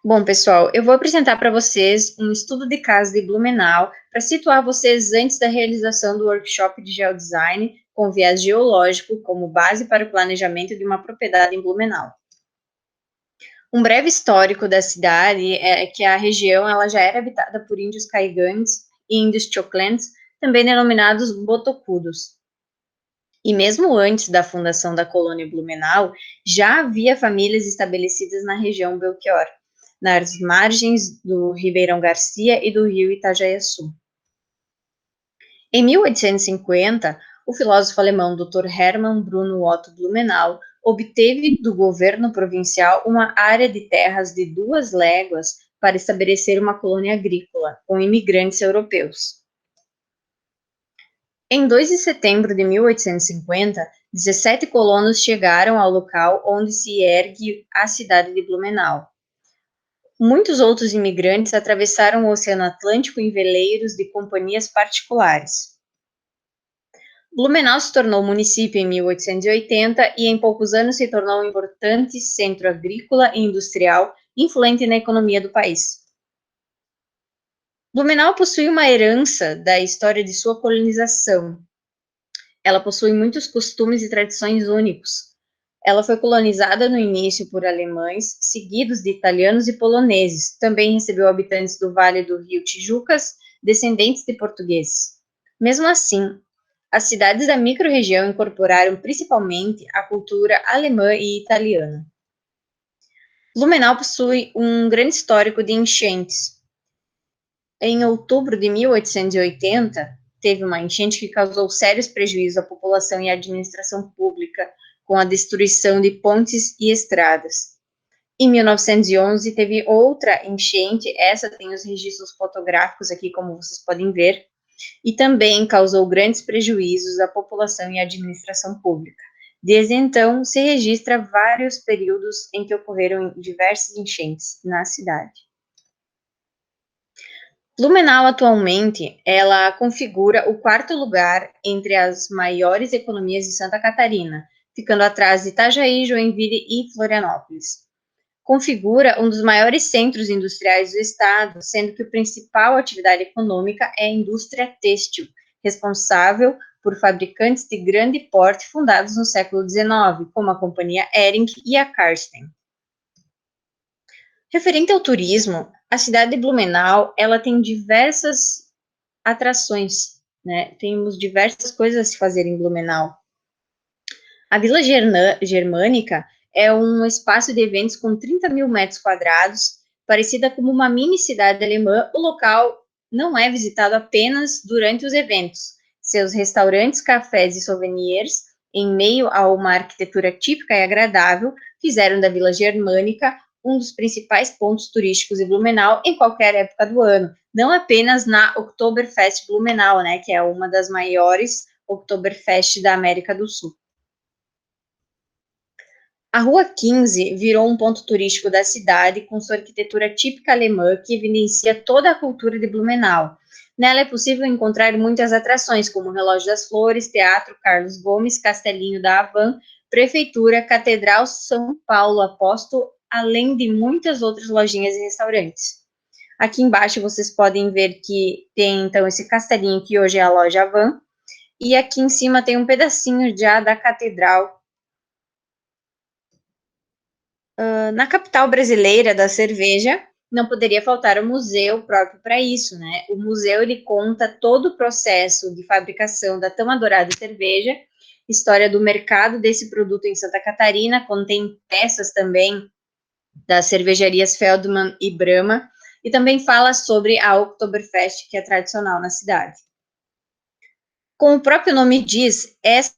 Bom, pessoal, eu vou apresentar para vocês um estudo de caso de Blumenau para situar vocês antes da realização do workshop de geodesign com viés geológico como base para o planejamento de uma propriedade em Blumenau. Um breve histórico da cidade é que a região ela já era habitada por índios caigantes e índios choclentes, também denominados botocudos. E mesmo antes da fundação da colônia Blumenau, já havia famílias estabelecidas na região Belchior, nas margens do Ribeirão Garcia e do rio Itajaiaçu. Em 1850, o filósofo alemão Dr. Hermann Bruno Otto Blumenau obteve do governo provincial uma área de terras de 2 léguas para estabelecer uma colônia agrícola com imigrantes europeus. Em 2 de setembro de 1850, 17 colonos chegaram ao local onde se ergue a cidade de Blumenau. Muitos outros imigrantes atravessaram o Oceano Atlântico em veleiros de companhias particulares. Blumenau se tornou município em 1880 e em poucos anos se tornou um importante centro agrícola e industrial influente na economia do país. Blumenau possui uma herança da história de sua colonização. Ela possui muitos costumes e tradições únicos. Ela foi colonizada no início por alemães, seguidos de italianos e poloneses. Também recebeu habitantes do Vale do Rio Tijucas, descendentes de portugueses. Mesmo assim, as cidades da microrregião incorporaram principalmente a cultura alemã e italiana. Blumenau possui um grande histórico de enchentes. Em outubro de 1880, teve uma enchente que causou sérios prejuízos à população e à administração pública, com a destruição de pontes e estradas. Em 1911, teve outra enchente, essa tem os registros fotográficos aqui, como vocês podem ver, e também causou grandes prejuízos à população e à administração pública. Desde então, se registra vários períodos em que ocorreram diversas enchentes na cidade. Blumenau, atualmente, ela configura o quarto lugar entre as maiores economias de Santa Catarina, ficando atrás de Itajaí, Joinville e Florianópolis. Configura um dos maiores centros industriais do estado, sendo que a principal atividade econômica é a indústria têxtil, responsável por fabricantes de grande porte fundados no século XIX, como a companhia Hering e a Karsten. Referente ao turismo, a cidade de Blumenau, ela tem diversas atrações, né? Temos diversas coisas a se fazer em Blumenau. A Vila Germânica é um espaço de eventos com 30 mil metros quadrados, parecida como uma mini cidade alemã. O local não é visitado apenas durante os eventos. Seus restaurantes, cafés e souvenirs, em meio a uma arquitetura típica e agradável, fizeram da Vila Germânica um dos principais pontos turísticos de Blumenau em qualquer época do ano, não apenas na Oktoberfest Blumenau, né, que é uma das maiores Oktoberfest da América do Sul. A Rua 15 virou um ponto turístico da cidade, com sua arquitetura típica alemã, que evidencia toda a cultura de Blumenau. Nela é possível encontrar muitas atrações, como o Relógio das Flores, Teatro Carlos Gomes, Castelinho da Havan, Prefeitura, Catedral São Paulo Apóstolo, além de muitas outras lojinhas e restaurantes. Aqui embaixo vocês podem ver que tem, então, esse castelinho que hoje é a loja Havan, e aqui em cima tem um pedacinho já da Catedral. Na capital brasileira da cerveja, não poderia faltar o museu próprio para isso, né? O museu ele conta todo o processo de fabricação da tão adorada cerveja, história do mercado desse produto em Santa Catarina, contém peças também das cervejarias Feldman e Brahma, e também fala sobre a Oktoberfest, que é tradicional na cidade. Como o próprio nome diz, essa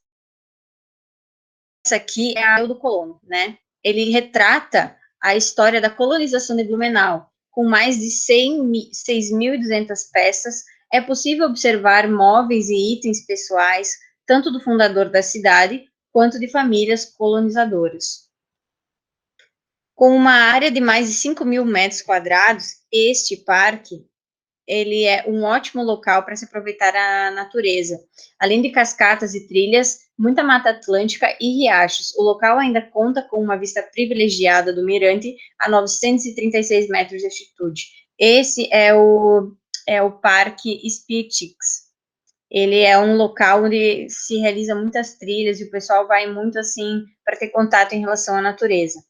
aqui é a do colono, né? Ele retrata a história da colonização de Blumenau. Com mais de 6.200 peças, é possível observar móveis e itens pessoais, tanto do fundador da cidade, quanto de famílias colonizadoras. Com uma área de mais de 5 mil metros quadrados, este parque ele é um ótimo local para se aproveitar a natureza. Além de cascatas e trilhas, muita mata atlântica e riachos. O local ainda conta com uma vista privilegiada do mirante a 936 metros de altitude. Esse é o Parque Spietix. Ele é um local onde se realiza muitas trilhas e o pessoal vai muito assim para ter contato em relação à natureza.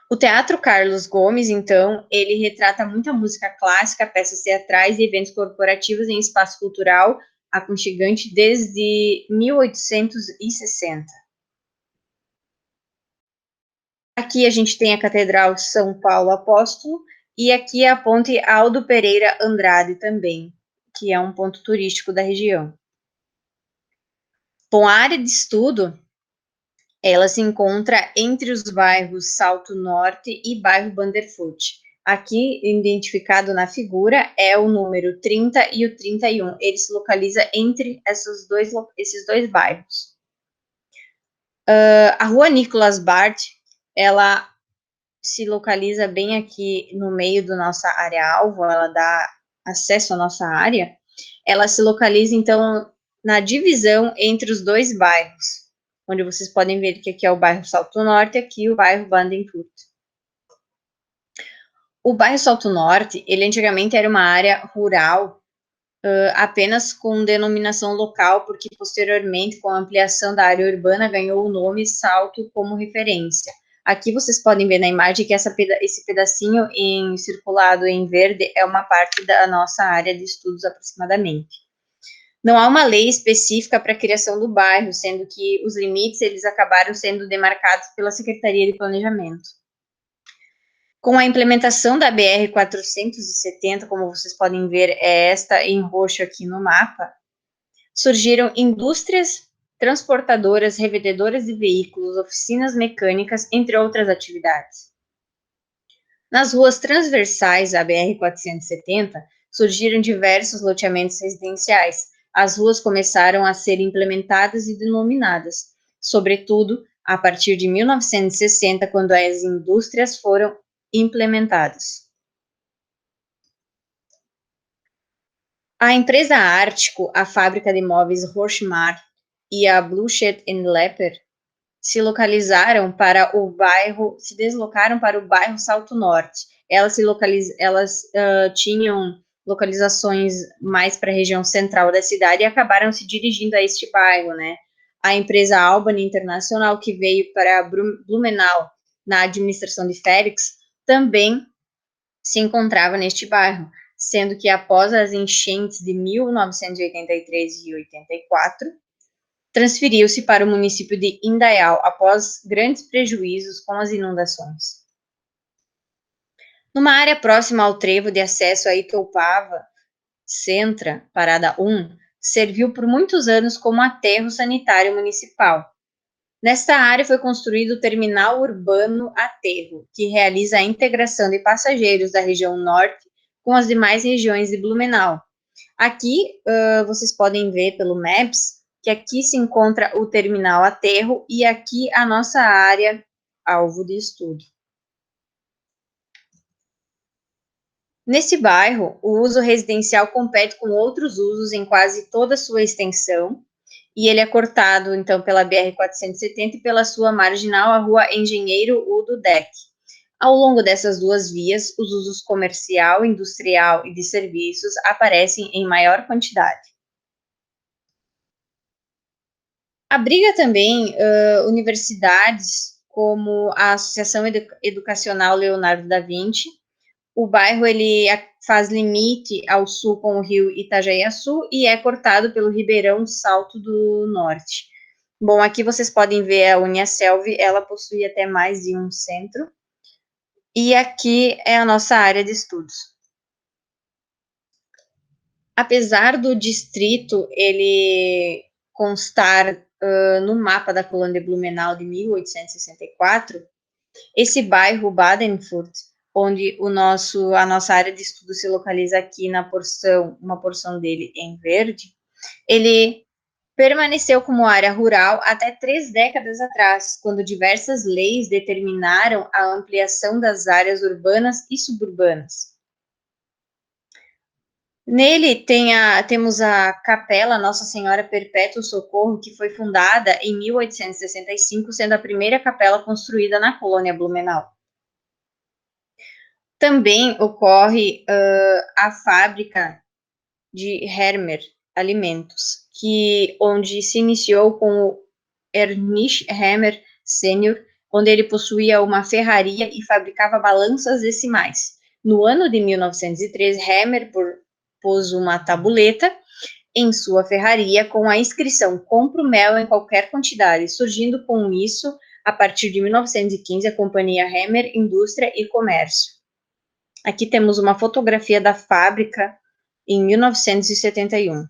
O Teatro Carlos Gomes, então, ele retrata muita música clássica, peças teatrais e eventos corporativos em espaço cultural aconchegante desde 1860. Aqui a gente tem a Catedral São Paulo Apóstolo e aqui a Ponte Aldo Pereira Andrade também, que é um ponto turístico da região. Bom, a área de estudo ela se encontra entre os bairros Salto Norte e bairro Banderfurt. Aqui, identificado na figura, é o número 30 e o 31. Ele se localiza entre esses dois bairros. A rua Nicolas Bart, ela se localiza bem aqui no meio da nossa área-alvo, ela dá acesso à nossa área. Ela se localiza, então, na divisão entre os dois bairros, onde vocês podem ver que aqui é o bairro Salto Norte e aqui o bairro Bandenfurt. O bairro Salto Norte, ele antigamente era uma área rural, apenas com denominação local, porque posteriormente, com a ampliação da área urbana, ganhou o nome Salto como referência. Aqui vocês podem ver na imagem que esse pedacinho circulado em verde é uma parte da nossa área de estudos aproximadamente. Não há uma lei específica para a criação do bairro, sendo que os limites eles acabaram sendo demarcados pela Secretaria de Planejamento. Com a implementação da BR-470, como vocês podem ver, é esta em roxo aqui no mapa, surgiram indústrias, transportadoras, revendedoras de veículos, oficinas mecânicas, entre outras atividades. Nas ruas transversais à BR-470, surgiram diversos loteamentos residenciais. As ruas começaram a ser implementadas e denominadas, sobretudo a partir de 1960, quando as indústrias foram implementadas. A empresa Ártico, a fábrica de móveis Rochemar e a Bluchet Lepper se deslocaram para o bairro Salto Norte. Elas tinham localizações mais para a região central da cidade e acabaram se dirigindo a este bairro, né? A empresa Albany Internacional, que veio para Blumenau na administração de Félix, também se encontrava neste bairro, sendo que após as enchentes de 1983 e 84, transferiu-se para o município de Indaial após grandes prejuízos com as inundações. Numa área próxima ao trevo de acesso a Itoupava, Centra, Parada 1, serviu por muitos anos como aterro sanitário municipal. Nesta área foi construído o Terminal Urbano Aterro, que realiza a integração de passageiros da região norte com as demais regiões de Blumenau. Aqui, vocês podem ver pelo Maps que aqui se encontra o Terminal Aterro e aqui a nossa área alvo de estudo. Nesse bairro, o uso residencial compete com outros usos em quase toda a sua extensão, e ele é cortado, então, pela BR-470 e pela sua marginal, a rua Engenheiro Udo Deck. Ao longo dessas duas vias, os usos comercial, industrial e de serviços aparecem em maior quantidade. Abriga também universidades como a Associação Educacional Leonardo da Vinci. O bairro ele faz limite ao sul com o rio Itajaiaçu e é cortado pelo Ribeirão Salto do Norte. Bom, aqui vocês podem ver a Uniaselv, ela possui até mais de um centro. E aqui é a nossa área de estudos. Apesar do distrito ele constar no mapa da colônia de Blumenau de 1864, esse bairro Badenfurt, onde a nossa área de estudo se localiza aqui uma porção dele em verde, ele permaneceu como área rural até 3 décadas atrás, quando diversas leis determinaram a ampliação das áreas urbanas e suburbanas. Nele temos a Capela Nossa Senhora Perpétuo Socorro, que foi fundada em 1865, sendo a primeira capela construída na colônia Blumenau. Também ocorre a fábrica de Hermer Alimentos, onde se iniciou com o Ernst Hermer Sênior, onde ele possuía uma ferraria e fabricava balanças decimais. No ano de 1903, Hermer pôs uma tabuleta em sua ferraria com a inscrição "Compro mel em qualquer quantidade", surgindo com isso, a partir de 1915, a companhia Hermer Indústria e Comércio. Aqui temos uma fotografia da fábrica em 1971.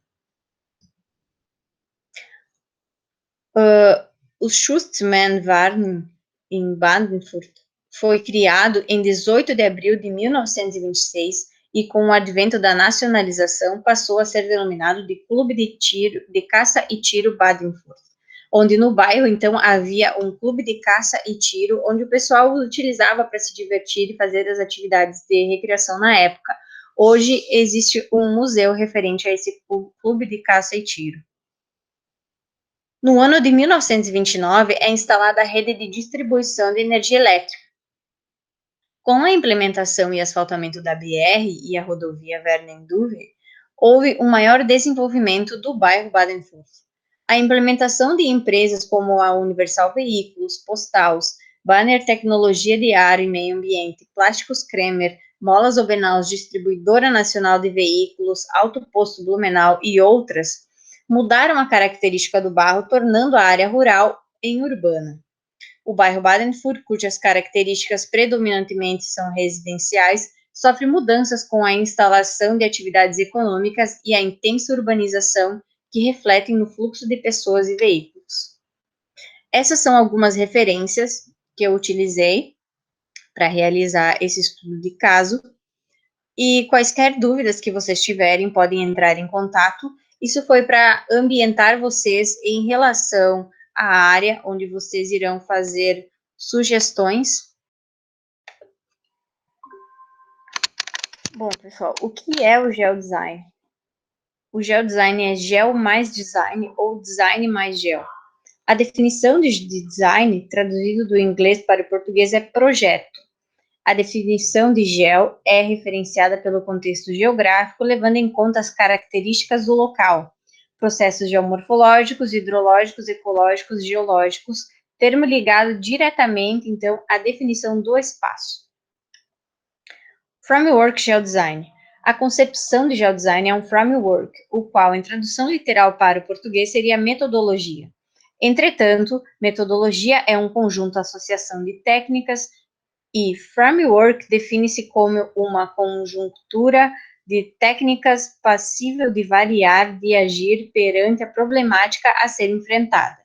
O Schustmann-Warn em Badenfurt foi criado em 18 de abril de 1926 e, com o advento da nacionalização, passou a ser denominado de Clube de Caça e Tiro Badenfurt, onde no bairro, então, havia um clube de caça e tiro, onde o pessoal utilizava para se divertir e fazer as atividades de recreação na época. Hoje existe um museu referente a esse clube de caça e tiro. No ano de 1929, é instalada a rede de distribuição de energia elétrica. Com a implementação e asfaltamento da BR e a rodovia Vernen-Duve, houve um maior desenvolvimento do bairro Badenfurt. A implementação de empresas como a Universal Veículos, Postals, Banner Tecnologia de Ar e Meio Ambiente, Plásticos Kremer, Molas Obenaus, Distribuidora Nacional de Veículos, Autoposto Blumenau e outras, mudaram a característica do bairro, tornando a área rural em urbana. O bairro Badenfurt, cujas características predominantemente são residenciais, sofre mudanças com a instalação de atividades econômicas e a intensa urbanização que refletem no fluxo de pessoas e veículos. Essas são algumas referências que eu utilizei para realizar esse estudo de caso, e quaisquer dúvidas que vocês tiverem podem entrar em contato. Isso foi para ambientar vocês em relação à área onde vocês irão fazer sugestões. Bom, pessoal, o que é o geodesign? O geodesign é geo mais design ou design mais geo. A definição de design, traduzido do inglês para o português, é projeto. A definição de geo é referenciada pelo contexto geográfico, levando em conta as características do local, processos geomorfológicos, hidrológicos, ecológicos, geológicos, termo ligado diretamente, então, à definição do espaço. Framework Geodesign. A concepção de geodesign é um framework, o qual, em tradução literal para o português, seria metodologia. Entretanto, metodologia é um conjunto, associação de técnicas, e framework define-se como uma conjuntura de técnicas passível de variar, de agir perante a problemática a ser enfrentada.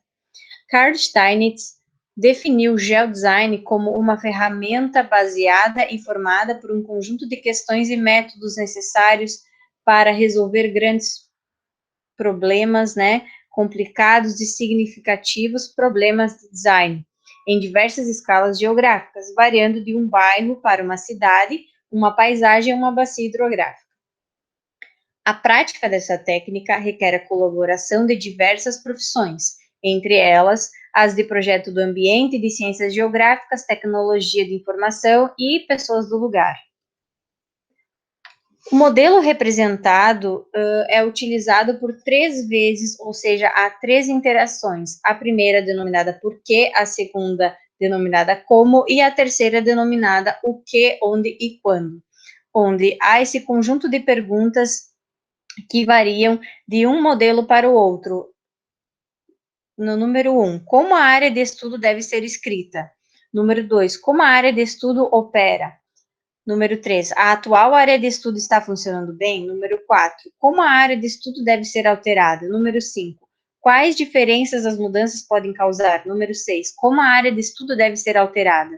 Carl Steinitz definiu o geodesign como uma ferramenta baseada e formada por um conjunto de questões e métodos necessários para resolver grandes problemas, complicados e significativos problemas de design, em diversas escalas geográficas, variando de um bairro para uma cidade, uma paisagem ou uma bacia hidrográfica. A prática dessa técnica requer a colaboração de diversas profissões, entre elas as de projeto do ambiente, de ciências geográficas, tecnologia de informação e pessoas do lugar. O modelo representado é utilizado por 3 vezes, ou seja, há 3 interações. A primeira denominada por quê, a segunda denominada como e a terceira denominada o que, onde e quando. Onde há esse conjunto de perguntas que variam de um modelo para o outro. No número 1, como a área de estudo deve ser escrita? Número 2, como a área de estudo opera? Número 3, a atual área de estudo está funcionando bem? Número 4, como a área de estudo deve ser alterada? Número 5, quais diferenças as mudanças podem causar? Número 6, como a área de estudo deve ser alterada?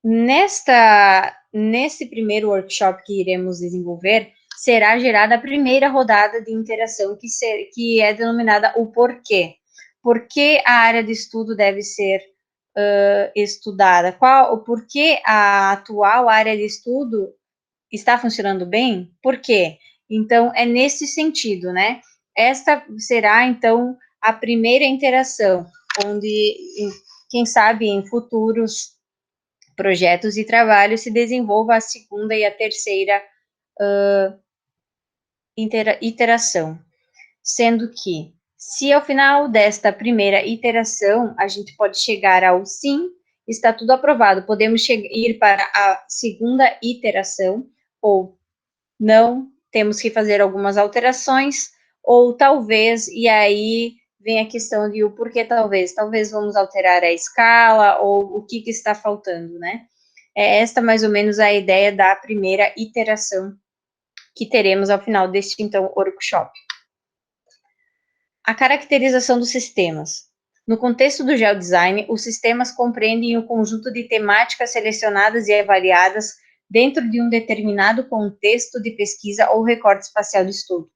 Nesse primeiro workshop que iremos desenvolver, será gerada a primeira rodada de interação, que é denominada o porquê. Por que a área de estudo deve ser estudada? Por que a atual área de estudo está funcionando bem? Por quê? Então, é nesse sentido, né? Esta será, então, a primeira interação, onde, quem sabe, em futuros projetos e trabalhos se desenvolva a segunda e a terceira iteração, sendo que, se ao final desta primeira iteração a gente pode chegar ao sim, está tudo aprovado, podemos ir para a segunda iteração, ou não, temos que fazer algumas alterações, ou talvez, e aí vem a questão de o porquê talvez vamos alterar a escala, ou o que está faltando, né? É esta mais ou menos a ideia da primeira iteração que teremos ao final deste, então, workshop. A caracterização dos sistemas. No contexto do geodesign, os sistemas compreendem o conjunto de temáticas selecionadas e avaliadas dentro de um determinado contexto de pesquisa ou recorte espacial de estudo.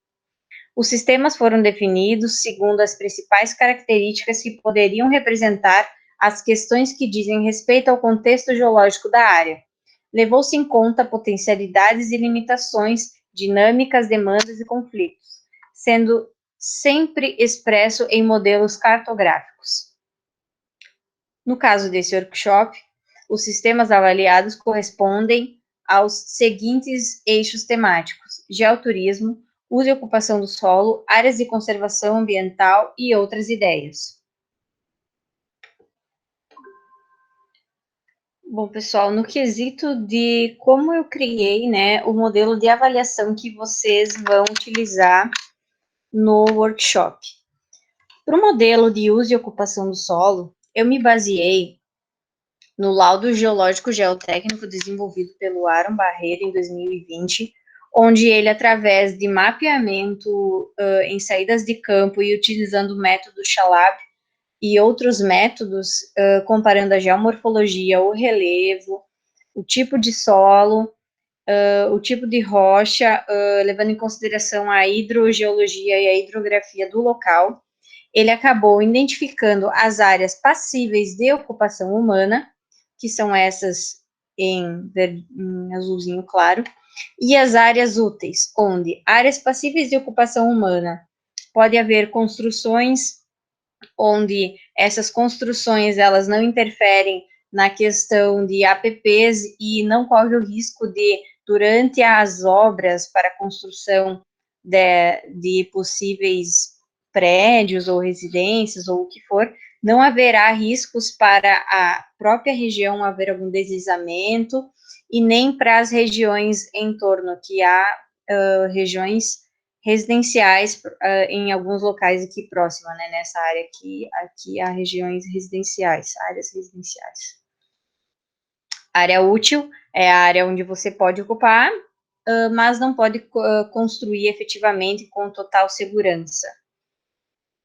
Os sistemas foram definidos segundo as principais características que poderiam representar as questões que dizem respeito ao contexto geológico da área. Levou-se em conta potencialidades e limitações, dinâmicas, demandas e conflitos, sendo sempre expresso em modelos cartográficos. No caso desse workshop, os sistemas avaliados correspondem aos seguintes eixos temáticos: geoturismo, uso e ocupação do solo, áreas de conservação ambiental e outras ideias. Bom, pessoal, no quesito de como eu criei, né, o modelo de avaliação que vocês vão utilizar no workshop. Para o modelo de uso e ocupação do solo, eu me baseei no laudo geológico geotécnico desenvolvido pelo Aaron Barreira em 2020, onde ele, através de mapeamento em saídas de campo e utilizando o método Schalab e outros métodos, comparando a geomorfologia, o relevo, o tipo de solo, o tipo de rocha, levando em consideração a hidrogeologia e a hidrografia do local, ele acabou identificando as áreas passíveis de ocupação humana, que são essas em azulzinho claro, e as áreas úteis, onde áreas passíveis de ocupação humana pode haver construções onde essas construções elas não interferem na questão de APPs e não corre o risco de, durante as obras para a construção de possíveis prédios ou residências ou o que for, não haverá riscos para a própria região haver algum deslizamento e nem para as regiões em torno, que há regiões residenciais em alguns locais aqui próxima, né, nessa área aqui há regiões residenciais, áreas residenciais. Área útil é a área onde você pode ocupar, mas não pode construir efetivamente com total segurança.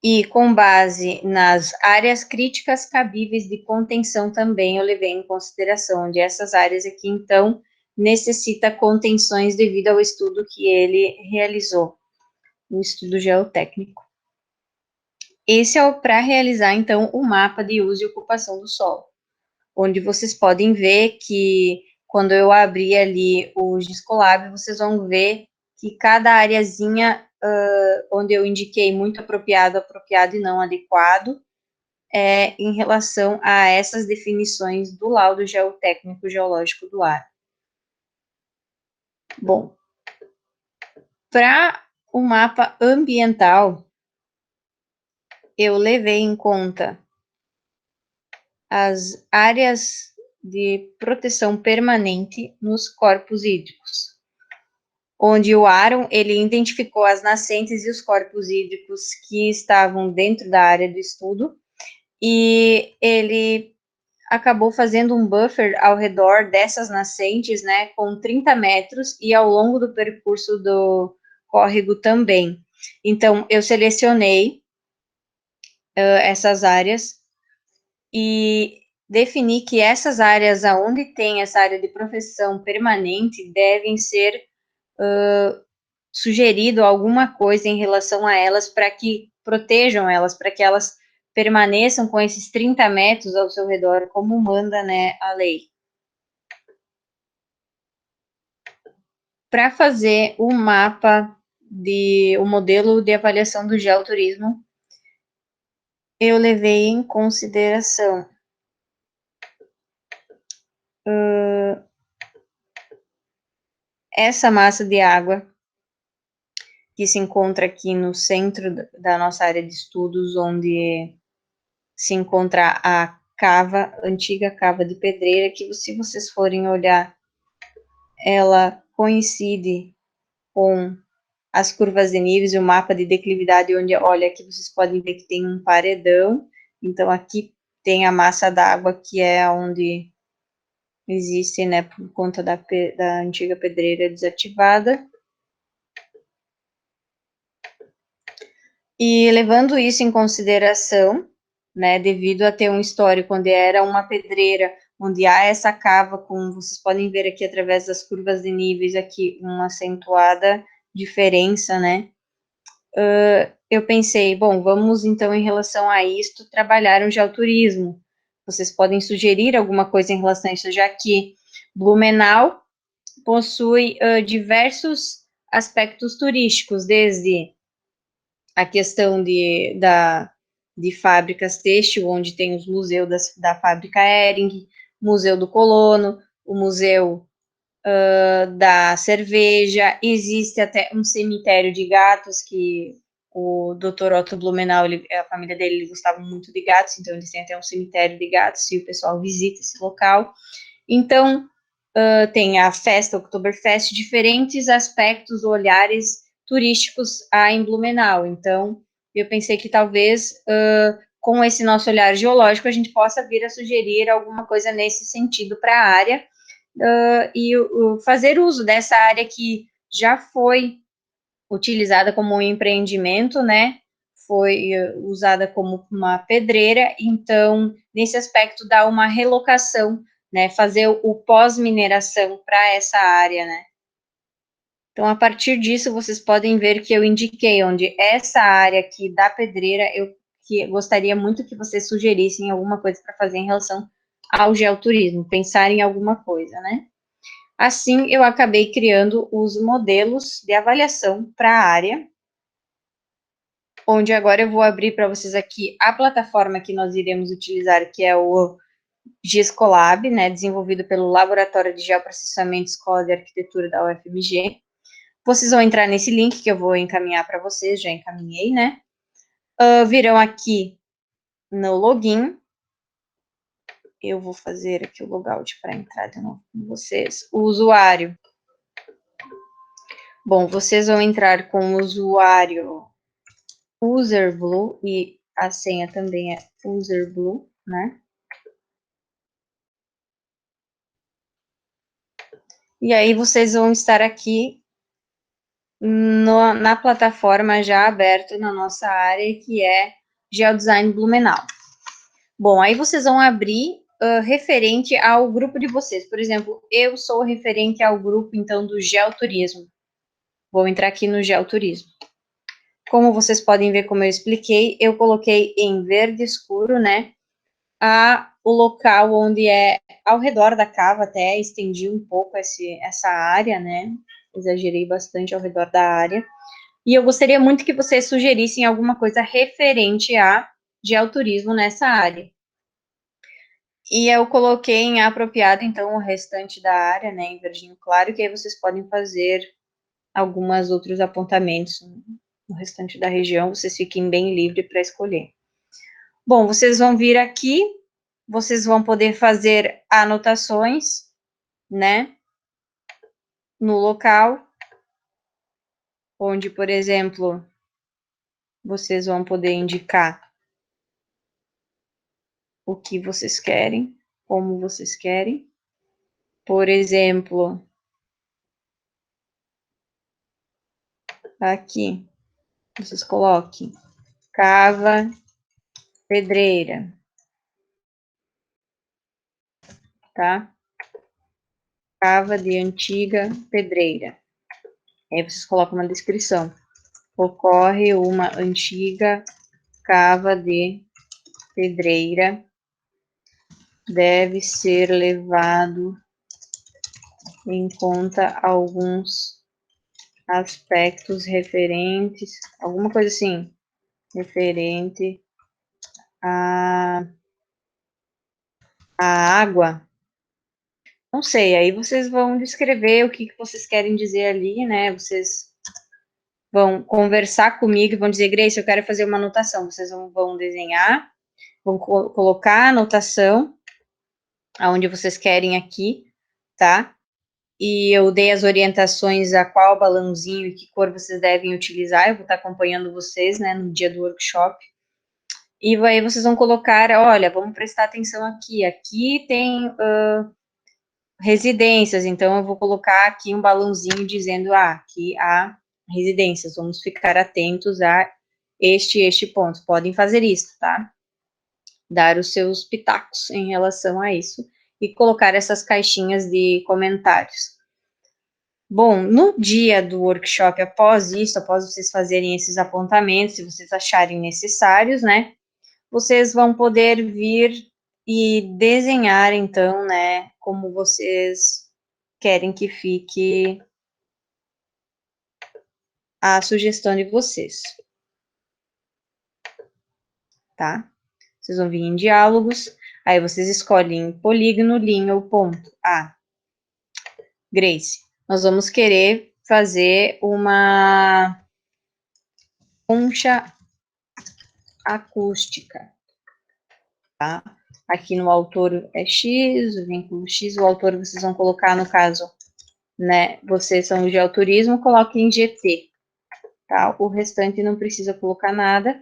E com base nas áreas críticas cabíveis de contenção também eu levei em consideração, onde essas áreas aqui, então, necessita contenções devido ao estudo que ele realizou, o estudo geotécnico. Esse é para realizar, então, o mapa de uso e ocupação do solo, onde vocês podem ver que, quando eu abrir ali o Giscolab, vocês vão ver que cada areazinha onde eu indiquei muito apropriado, apropriado e não adequado, em relação a essas definições do laudo geotécnico geológico do ar. Bom, para o mapa ambiental, eu levei em conta as áreas de proteção permanente nos corpos hídricos, onde o Aaron ele identificou as nascentes e os corpos hídricos que estavam dentro da área do estudo, e ele acabou fazendo um buffer ao redor dessas nascentes, né, com 30 metros, e ao longo do percurso do córrego também. Então, eu selecionei essas áreas e defini que essas áreas aonde tem essa área de proteção permanente devem ser sugerido alguma coisa em relação a elas para que protejam elas, para que elas permaneçam com esses 30 metros ao seu redor, como manda, né, a lei. para fazer o mapa o modelo de avaliação do geoturismo, eu levei em consideração essa massa de água que se encontra aqui no centro da nossa área de estudos, onde se encontra a antiga cava de pedreira, que se vocês forem olhar, ela coincide com as curvas de níveis e o mapa de declividade, onde, olha, aqui vocês podem ver que tem um paredão, então aqui tem a massa d'água, que é onde existe, né, por conta da antiga pedreira desativada. E levando isso em consideração, né, devido a ter um histórico onde era uma pedreira, onde há essa cava, como vocês podem ver aqui através das curvas de níveis, aqui uma acentuada diferença, né, eu pensei, bom, vamos então, em relação a isto, trabalhar um geoturismo. Vocês podem sugerir alguma coisa em relação a isso, já que Blumenau possui diversos aspectos turísticos, desde a questão de fábricas têxtil, onde tem os museus da fábrica Hering, Museu do Colono, o Museu da Cerveja, existe até um cemitério de gatos, que o Dr. Otto Blumenau, a família dele, ele gostava muito de gatos, então eles têm até um cemitério de gatos, e o pessoal visita esse local. Então, tem a festa Oktoberfest, diferentes aspectos, olhares turísticos há em Blumenau. Então, eu pensei que talvez, com esse nosso olhar geológico, a gente possa vir a sugerir alguma coisa nesse sentido para a área, e fazer uso dessa área que já foi utilizada como um empreendimento, né? Foi usada como uma pedreira, então, nesse aspecto, dá uma relocação, né? Fazer o pós-mineração para essa área, né? Então, a partir disso, vocês podem ver que eu indiquei onde essa área aqui da pedreira, eu gostaria muito que vocês sugerissem alguma coisa para fazer em relação ao geoturismo, pensar em alguma coisa, né? Assim, eu acabei criando os modelos de avaliação para a área, onde agora eu vou abrir para vocês aqui a plataforma que nós iremos utilizar, que é o GISCOLAB, né, desenvolvido pelo Laboratório de Geoprocessamento Escola de Arquitetura da UFMG. Vocês vão entrar nesse link que eu vou encaminhar para vocês, já encaminhei, né? Virão aqui no login. Eu vou fazer aqui o logout para entrar de novo com vocês. O usuário. Bom, vocês vão entrar com o usuário userblue, e a senha também é userblue, né? E aí vocês vão estar aqui na plataforma já aberta na nossa área, que é Geodesign Blumenau. Bom, aí vocês vão abrir referente ao grupo de vocês. Por exemplo, eu sou referente ao grupo, então, do geoturismo. Vou entrar aqui no geoturismo. Como vocês podem ver, como eu expliquei, eu coloquei em verde escuro, né, o local onde é ao redor da cava, até estendi um pouco essa área, né, exagerei bastante ao redor da área, e eu gostaria muito que vocês sugerissem alguma coisa referente a geoturismo nessa área. E eu coloquei em apropriado, então, o restante da área, né, em verdinho claro, que aí vocês podem fazer alguns outros apontamentos no restante da região, vocês fiquem bem livres para escolher. Bom, vocês vão vir aqui, vocês vão poder fazer anotações, né, no local, onde, por exemplo, vocês vão poder indicar o que vocês querem, como vocês querem. Por exemplo, aqui, vocês coloquem cava, pedreira, tá? Cava de antiga pedreira. Aí vocês colocam uma descrição. Ocorre uma antiga cava de pedreira, deve ser levado em conta alguns aspectos referentes, alguma coisa assim, referente à água. Não sei, aí vocês vão descrever o que vocês querem dizer ali, né? Vocês vão conversar comigo e vão dizer, Grace, eu quero fazer uma anotação. Vocês vão desenhar, vão colocar a anotação aonde vocês querem aqui, tá? E eu dei as orientações a qual balãozinho e que cor vocês devem utilizar. Eu vou estar acompanhando vocês, né, no dia do workshop. E aí vocês vão colocar, olha, vamos prestar atenção aqui. Aqui tem residências, então eu vou colocar aqui um balãozinho dizendo, aqui há residências. Vamos ficar atentos a este ponto. Podem fazer isso, tá? Dar os seus pitacos em relação a isso e colocar essas caixinhas de comentários. Bom, no dia do workshop, após isso, após vocês fazerem esses apontamentos, se vocês acharem necessários, né, vocês vão poder vir e desenhar, então, né, como vocês querem que fique a sugestão de vocês, tá? Vocês vão vir em diálogos, aí vocês escolhem polígono, linha ou ponto. Grace, nós vamos querer fazer uma concha acústica, tá? Aqui no autor é X, o vínculo X, o autor vocês vão colocar, no caso, né, vocês são de autorismo, coloquem GT, tá? O restante não precisa colocar nada.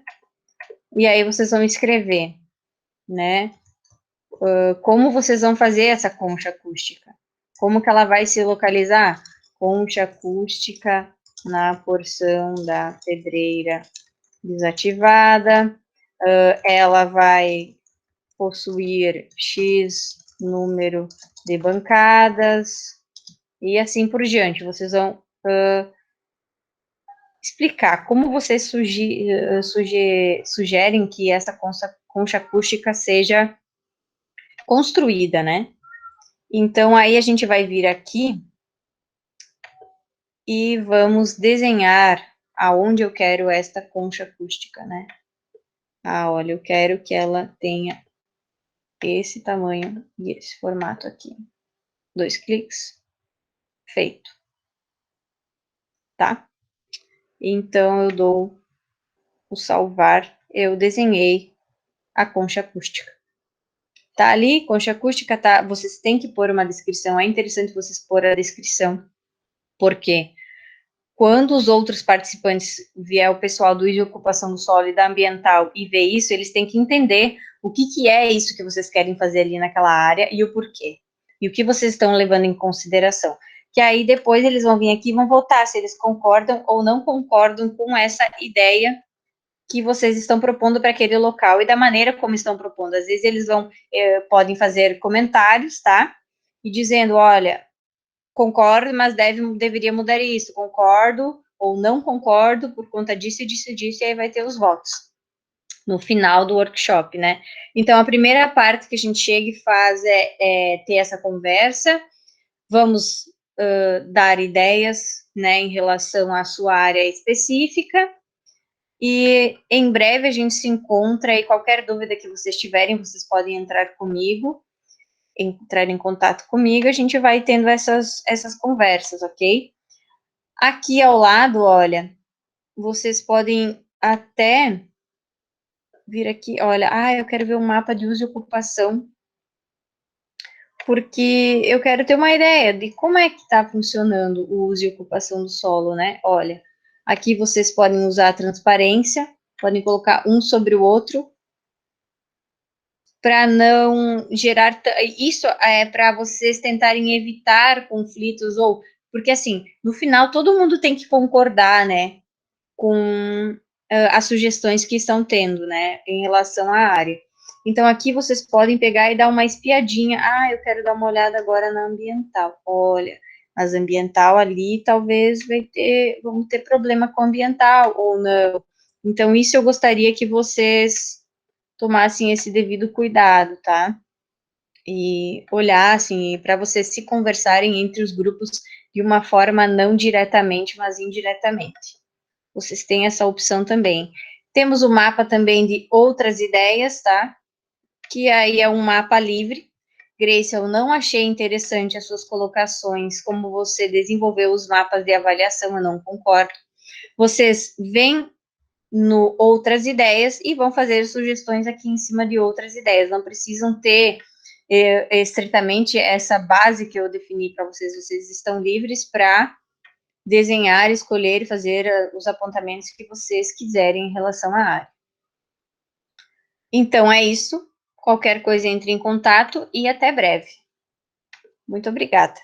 E aí vocês vão escrever, né, como vocês vão fazer essa concha acústica. Como que ela vai se localizar? Concha acústica na porção da pedreira desativada. Ela vai possuir X número de bancadas, e assim por diante. Vocês vão explicar como vocês sugerem que essa concha acústica seja construída, né? Então, aí a gente vai vir aqui e vamos desenhar aonde eu quero esta concha acústica, né? Olha, eu quero que ela tenha esse tamanho e esse formato aqui. 2 cliques, feito, tá? Então, eu dou o salvar, eu desenhei a concha acústica. Tá ali, concha acústica, tá? Vocês têm que pôr uma descrição, é interessante vocês pôr a descrição, porque quando os outros participantes vier o pessoal do ISO Ocupação do Solo e da Ambiental e ver isso, eles têm que entender o que é isso que vocês querem fazer ali naquela área e o porquê. E o que vocês estão levando em consideração. Que aí depois eles vão vir aqui e vão votar se eles concordam ou não concordam com essa ideia que vocês estão propondo para aquele local e da maneira como estão propondo. Às vezes eles podem fazer comentários, tá? E dizendo, olha, concordo, mas deveria mudar isso, concordo ou não concordo por conta disso e disso e disso, e aí vai ter os votos no final do workshop, né? Então, a primeira parte que a gente chega e faz é ter essa conversa, vamos dar ideias, né, em relação à sua área específica, e em breve a gente se encontra, e qualquer dúvida que vocês tiverem, vocês podem entrar em contato comigo, a gente vai tendo essas conversas, ok? Aqui ao lado, olha, vocês podem até vir aqui, olha, eu quero ver um mapa de uso e ocupação, porque eu quero ter uma ideia de como é que está funcionando o uso e ocupação do solo, né? Olha, aqui vocês podem usar a transparência, podem colocar um sobre o outro, para não gerar, isso é para vocês tentarem evitar conflitos, ou, porque assim, no final todo mundo tem que concordar, né, com as sugestões que estão tendo, né, em relação à área. Então, aqui vocês podem pegar e dar uma espiadinha. Eu quero dar uma olhada agora na ambiental. Olha, mas ambiental ali talvez vamos ter problema com ambiental, ou não. Então, isso eu gostaria que vocês tomassem esse devido cuidado, tá? E olhassem para vocês se conversarem entre os grupos de uma forma não diretamente, mas indiretamente. Vocês têm essa opção também. Temos o mapa também de outras ideias, tá? Que aí é um mapa livre. Grace, eu não achei interessante as suas colocações, como você desenvolveu os mapas de avaliação, eu não concordo. Vocês veem no outras ideias e vão fazer sugestões aqui em cima de outras ideias. Não precisam ter estritamente essa base que eu defini para vocês. Vocês estão livres para desenhar, escolher e fazer os apontamentos que vocês quiserem em relação à área. Então, é isso. Qualquer coisa, entre em contato e até breve. Muito obrigada.